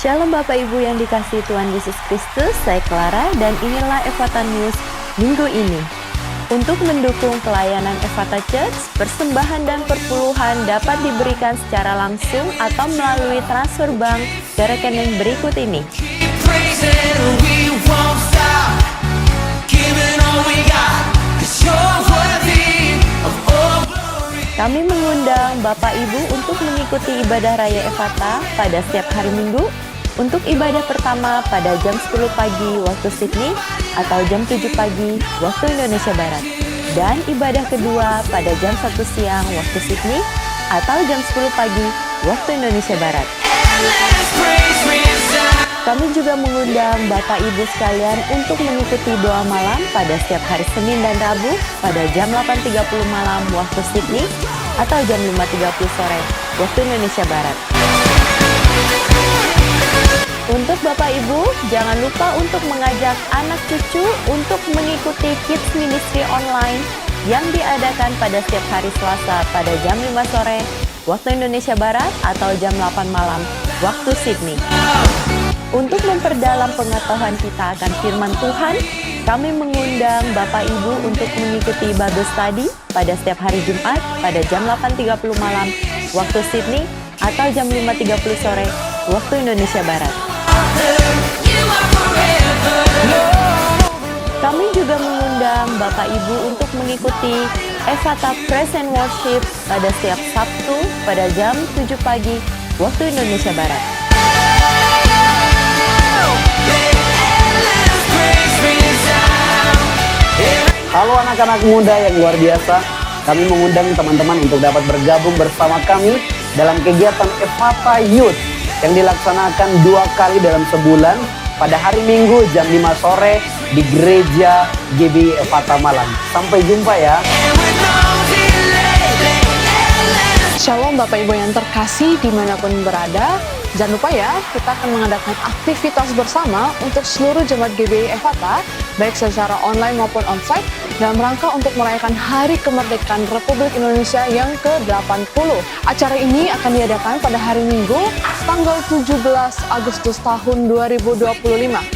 Shalom Bapak Ibu yang dikasihi Tuhan Yesus Kristus, saya Clara dan inilah Ephata News minggu ini. Untuk mendukung pelayanan Ephata Church, persembahan dan perpuluhan dapat diberikan secara langsung atau melalui transfer bank ke rekening berikut ini. Kami mengundang Bapak Ibu untuk mengikuti ibadah Raya Ephata pada setiap hari Minggu. Untuk ibadah pertama pada jam 10 pagi waktu Sydney atau jam 7 pagi waktu Indonesia Barat. Dan ibadah kedua pada jam 1 siang waktu Sydney atau jam 10 pagi waktu Indonesia Barat. Kami juga mengundang Bapak Ibu sekalian untuk mengikuti doa malam pada setiap hari Senin dan Rabu pada jam 8.30 malam waktu Sydney atau jam 5.30 sore waktu Indonesia Barat. Untuk Bapak Ibu, jangan lupa untuk mengajak anak cucu untuk mengikuti Kids Ministry Online yang diadakan pada setiap hari Selasa pada jam 5 sore waktu Indonesia Barat atau jam 8 malam waktu Sydney. Untuk memperdalam pengetahuan kita akan firman Tuhan, kami mengundang Bapak Ibu untuk mengikuti Bible Study pada setiap hari Jumat pada jam 8.30 malam waktu Sydney atau jam 5.30 sore waktu Indonesia Barat. Kami juga mengundang Bapak Ibu untuk mengikuti Ephata Praise and Worship pada setiap Sabtu pada jam 7 pagi waktu Indonesia Barat. Halo anak-anak muda yang luar biasa, kami mengundang teman-teman untuk dapat bergabung bersama kami dalam kegiatan Ephata Youth yang dilaksanakan 2 kali dalam sebulan pada hari Minggu jam 5 sore di Gereja GBI Ephata Malang. Sampai jumpa ya. Shalom Bapak Ibu yang terkasih dimanapun berada. Jangan lupa ya, kita akan mengadakan aktivitas bersama untuk seluruh jemaat GBI Ephata, baik secara online maupun onsite, dalam rangka untuk merayakan Hari Kemerdekaan Republik Indonesia yang ke-80. Acara ini akan diadakan pada hari Minggu, tanggal 17 Agustus tahun 2025.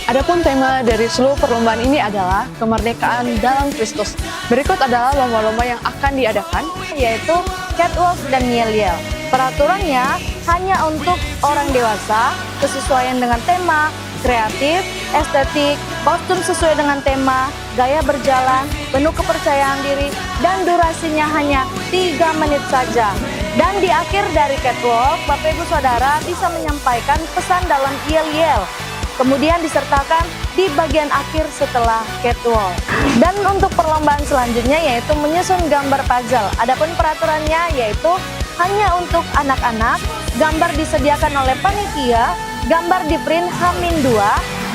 Adapun tema dari seluruh perlombaan ini adalah Kemerdekaan dalam Kristus. Berikut adalah lomba-lomba yang akan diadakan, yaitu catwalk dan yel-yel. Peraturannya hanya untuk orang dewasa, kesesuaian dengan tema, kreatif, estetik, kostum sesuai dengan tema, gaya berjalan, penuh kepercayaan diri, dan durasinya hanya 3 menit saja. Dan di akhir dari catwalk, Bapak Ibu Saudara bisa menyampaikan pesan dalam yel-yel. Kemudian disertakan di bagian akhir setelah catwalk. Dan untuk perlombaan selanjutnya yaitu menyusun gambar puzzle. Adapun peraturannya yaitu hanya untuk anak-anak, gambar disediakan oleh panitia, gambar di print H-2,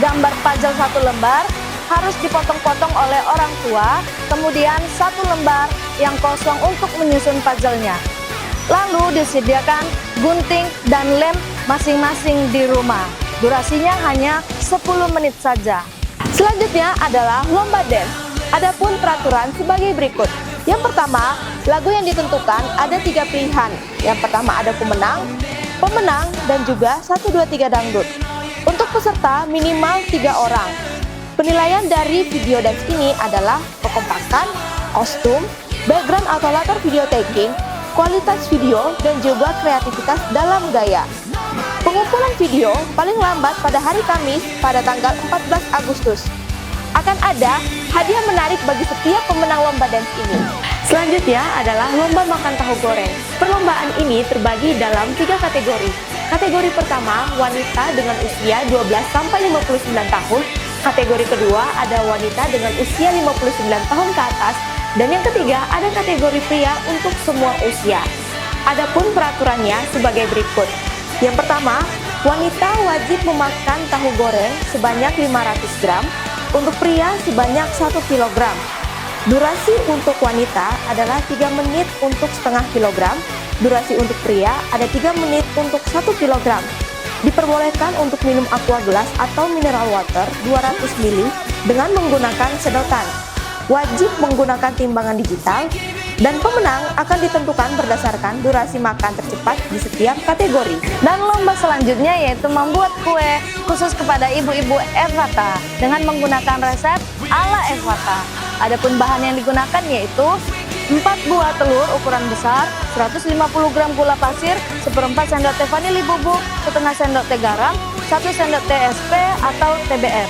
gambar puzzle 1 lembar, harus dipotong-potong oleh orang tua, kemudian 1 lembar yang kosong untuk menyusun puzzle-nya. Lalu disediakan gunting dan lem masing-masing di rumah. Durasinya hanya 10 menit saja. Selanjutnya adalah lomba dance. Adapun peraturan sebagai berikut. Yang pertama, lagu yang ditentukan ada 3 pilihan. Yang pertama ada pemenang, dan juga 1, 2, 3 dangdut. Untuk peserta minimal 3 orang. Penilaian dari video dance ini adalah kekompakan, kostum, background atau latar video taking, kualitas video, dan juga kreativitas dalam gaya. Pengumpulan video paling lambat pada hari Kamis pada tanggal 14 Agustus. Akan ada hadiah menarik bagi setiap pemenang lomba dance ini. Selanjutnya adalah lomba makan tahu goreng. Perlombaan ini terbagi dalam 3 kategori. Kategori pertama, wanita dengan usia 12-59 tahun. Kategori kedua ada wanita dengan usia 59 tahun ke atas. Dan yang ketiga ada kategori pria untuk semua usia. Adapun peraturannya sebagai berikut. Yang pertama, wanita wajib memakan tahu goreng sebanyak 500 gram. Untuk pria sebanyak 1 kilogram. Durasi untuk wanita adalah 3 menit untuk setengah kilogram. Durasi untuk pria ada 3 menit untuk 1 kilogram. Diperbolehkan untuk minum aqua gelas atau mineral water 200 ml dengan menggunakan sedotan. Wajib menggunakan timbangan digital. Dan pemenang akan ditentukan berdasarkan durasi makan tercepat di setiap kategori. Dan lomba selanjutnya yaitu membuat kue khusus kepada ibu-ibu Evata dengan menggunakan resep ala Evata. Adapun bahan yang digunakan yaitu 4 buah telur ukuran besar, 150 gram gula pasir, 1/4 sendok teh vanili bubuk, 1/2 sendok teh garam, 1 sendok teh SP atau TBR.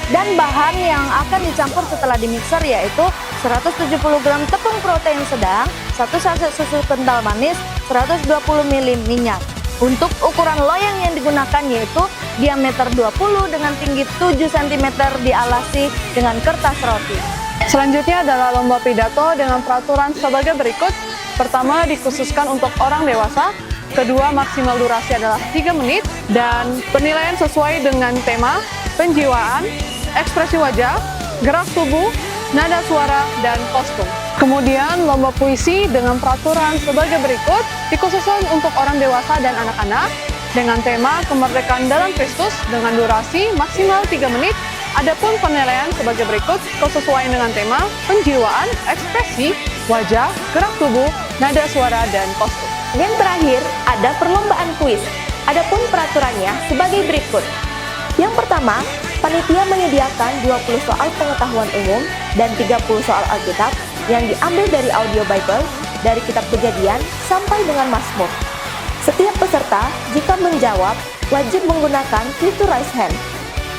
Dan bahan yang akan dicampur setelah dimixer yaitu 170 gram tepung protein sedang, 1 saset susu kental manis, 120 ml minyak. Untuk ukuran loyang yang digunakan yaitu diameter 20 dengan tinggi 7 cm dialasi dengan kertas roti. Selanjutnya adalah lomba pidato dengan peraturan sebagai berikut. Pertama, dikhususkan untuk orang dewasa. Kedua, maksimal durasi adalah 3 menit. Dan penilaian sesuai dengan tema, penjiwaan, ekspresi wajah, gerak tubuh, nada suara, dan kostum. Kemudian, lomba puisi dengan peraturan sebagai berikut. Dikhususkan untuk orang dewasa dan anak-anak. Dengan tema kemerdekaan dalam Kristus dengan durasi maksimal 3 menit. Adapun penilaian sebagai berikut kesesuaian dengan tema, penjiwaan, ekspresi, wajah, gerak tubuh, nada suara, dan kostum. Yang terakhir, ada perlombaan kuis. Adapun peraturannya sebagai berikut. Yang pertama, panitia menyediakan 20 soal pengetahuan umum dan 30 soal Alkitab yang diambil dari audio Bible, dari kitab Kejadian sampai dengan Mazmur. Setiap peserta, jika menjawab, wajib menggunakan fitur raise hand.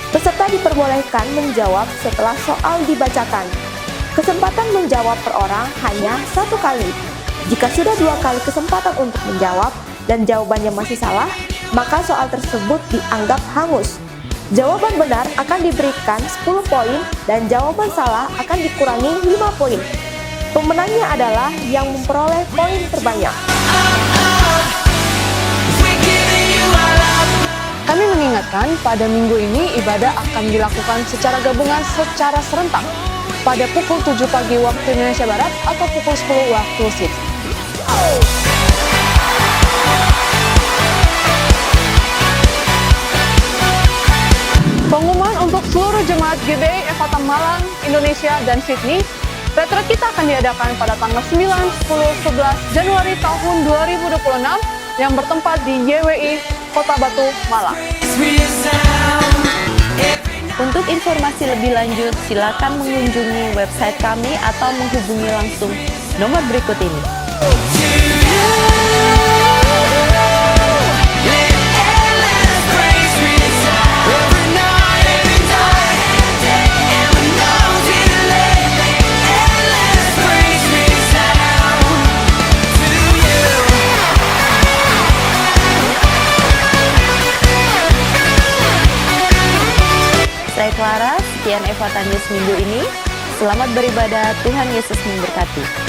Peserta diperbolehkan menjawab setelah soal dibacakan. Kesempatan menjawab per orang hanya 1 kali. Jika sudah 2 kali kesempatan untuk menjawab dan jawabannya masih salah, maka soal tersebut dianggap hangus. Jawaban benar akan diberikan 10 poin dan jawaban salah akan dikurangi 5 poin. Pemenangnya adalah yang memperoleh poin terbanyak. Kami mengingatkan pada minggu ini ibadah akan dilakukan secara gabungan secara serentak pada pukul 7 pagi waktu Indonesia Barat atau pukul 10 waktu Sydney. Pengumuman untuk seluruh jemaat GBI Evata Malang, Indonesia, dan Sydney. Retret kita akan diadakan pada tanggal 9, 10, 11 Januari tahun 2026 yang bertempat di YWI Kota Batu, Malang. Untuk informasi lebih lanjut, silakan mengunjungi website kami atau menghubungi langsung nomor berikut ini. Saya Clara, sekian Evata News minggu ini. Selamat beribadah, Tuhan Yesus memberkati.